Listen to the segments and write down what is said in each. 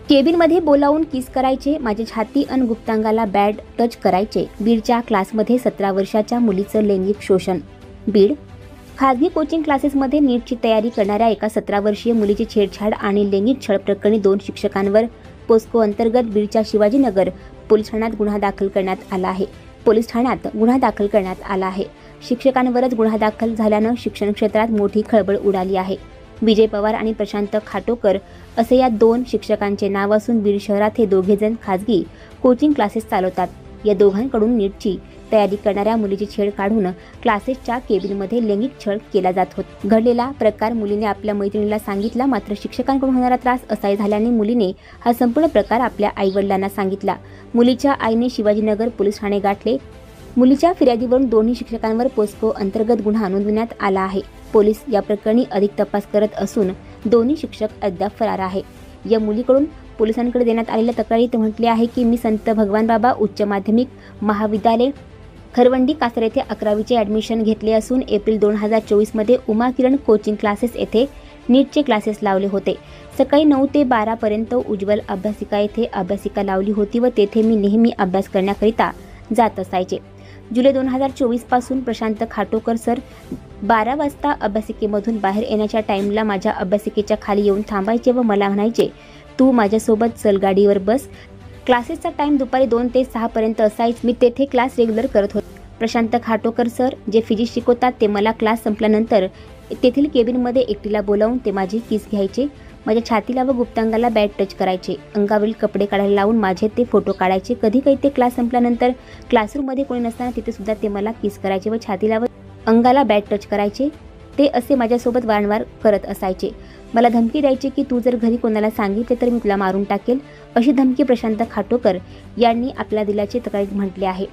केबिनमध्ये बोलावून किस करायचे, माझी छाती अन गुप्तांगाला बॅड टच करायचे. बीडच्या क्लासमध्ये 17 वर्षाच्या मुलीचं लैंगिक शोषण. बीड खासगी कोचिंग क्लासेसमध्ये नीटची तयारी करणाऱ्या एका 17 वर्षीय मुलीची छेडछाड आणि लैंगिक छळ प्रकरणी 2 शिक्षकांवर पोस्को अंतर्गत बीडच्या शिवाजीनगर पोलीस ठाण्यात गुन्हा दाखल करण्यात आला आहे. शिक्षकांवरच गुन्हा दाखल झाल्यानं शिक्षण क्षेत्रात मोठी खळबळ उडाली आहे. विजय पवार आणि प्रशांत खाटोकर असे या 2 शिक्षकांचे नाव असून बीड शहरात हे दोघेजण खासगी कोचिंग क्लासेस चालवतात. या दोघांकडून नीटची तयारी करणाऱ्या मुलीची छेड काढून क्लासेसच्या केबिनमध्ये लैंगिक छळ केला जात होता. घडलेला प्रकार मुलीने आपल्या मैत्रिणीला सांगितला, मात्र शिक्षकांकडून होणारा त्रास असाही झाल्याने मुलीने हा संपूर्ण प्रकार आपल्या आईवडिलांना सांगितला. मुलीच्या आईने शिवाजीनगर पोलीस ठाणे गाठले. मुलीच्या फिर्यादीवरून दोन्ही शिक्षकांवर पोस्को अंतर्गत गुन्हा नोंदवण्यात आला आहे. पोलीस या प्रकरणी अधिक तपास करत असून दोन्ही शिक्षक अद्याप फरार आहे. या मुलीकडून पोलिसांकडे देण्यात आलेल्या तक्रारीत म्हटले आहे की मी संत भगवानबाबा उच्च माध्यमिक महाविद्यालय खरवंडी कासार येथे 11वीचे ॲडमिशन घेतले असून एप्रिल 2024 मध्ये उमा किरण कोचिंग क्लासेस येथे नीटचे क्लासेस लावले होते. सकाळी 9 ते 12 पर्यंत उज्ज्वल अभ्यासिका येथे अभ्यासिका लावली होती व तेथे मी नेहमी अभ्यास करण्याकरिता जात असायचे. जुलै 2024 पासून प्रशांत खाटोकर सर 12 वाजता अभ्यासिकेमधून बाहेर येण्याच्या टाईमला माझ्या अभ्यासिकेच्या खाली येऊन थांबायचे व मला म्हणायचे, तू माझ्यासोबत चल गाडीवर बस. क्लासेसचा टाईम दुपारी 2 ते 6 पर्यंत असायचा. मी तेथे क्लास रेग्युलर करत होते. प्रशांत खाटोकर सर जे फिजिक्स शिकवतात ते मला क्लास संपल्यानंतर तेथील केबिनमध्ये एकटीला बोलावून ते माझी किस घ्यायचे. माझ्या छातीला व गुप्तांगाला बॅड टच करायचे. अंगावरील कपडे काढायला लावून माझे ते फोटो काढायचे. कधी काही ते क्लास संपल्यानंतर क्लासरूममध्ये कोणी नसताना तिथे सुद्धा ते मला किस करायचे व छातीला व अंगाला बॅड टच करायचे. ते असे माझ्यासोबत वारंवार करत असायचे. मला धमकी द्यायचे की तू जर घरी कोणाला सांगितले तर मी तुला मारून टाकेल, अशी धमकी प्रशांत खाटोकर यांनी आपल्या दिल्याचे तक्रारीत म्हटले आहे.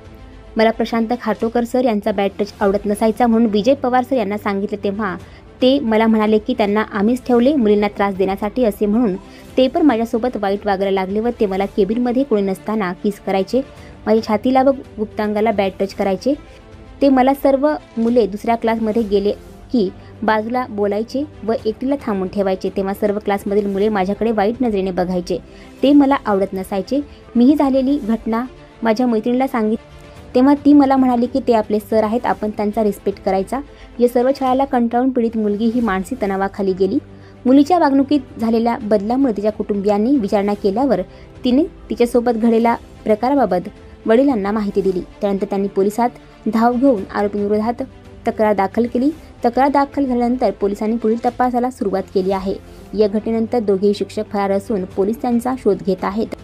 मला प्रशांत खाटोकर सर यांचा बॅड टच आवडत नसायचा म्हणून विजय पवार सर यांना सांगितले तेव्हा ते मला म्हणाले की त्यांना आम्हीच ठेवले मुलींना त्रास देण्यासाठी असे म्हणून ते पण माझ्यासोबत वाईट वागायला लागले व ते मला केबिनमध्ये कोणी नसताना किस करायचे. माझ्या छातीला व गुप्तांगाला बॅड टच करायचे. ते मला सर्व मुले दुसऱ्या क्लासमध्ये गेले की बाजूला बोलायचे व एकटीला थांबून ठेवायचे. तेव्हा सर्व क्लासमधील मुले माझ्याकडे वाईट नजरेने बघायचे. ते मला आवडत नसायचे. मीही झालेली घटना माझ्या मैत्रिणीला सांगितली तेव्हा ती मला म्हणाली की ते आपले सर आहेत, आपण त्यांचा रिस्पेक्ट करायचा. या सर्व छळाला कंटाळून पीडित मुलगी ही मानसिक तणावाखाली गेली. मुलीच्या वागणुकीत झालेल्या बदलामुळे तिच्या कुटुंबियांनी विचारणा केल्यावर तिने तिच्यासोबत घडलेल्या प्रकाराबाबत वडिलांना माहिती दिली. त्यानंतर त्यांनी पोलिसात धाव घेऊन आरोपींविरोधात तक्रार दाखल केली. तक्रार दाखल झाल्यानंतर पोलिसांनी पुढील तपासाला सुरुवात केली आहे. या घटनेनंतर दोघेही शिक्षक फरार असून पोलीस त्यांचा शोध घेत आहेत.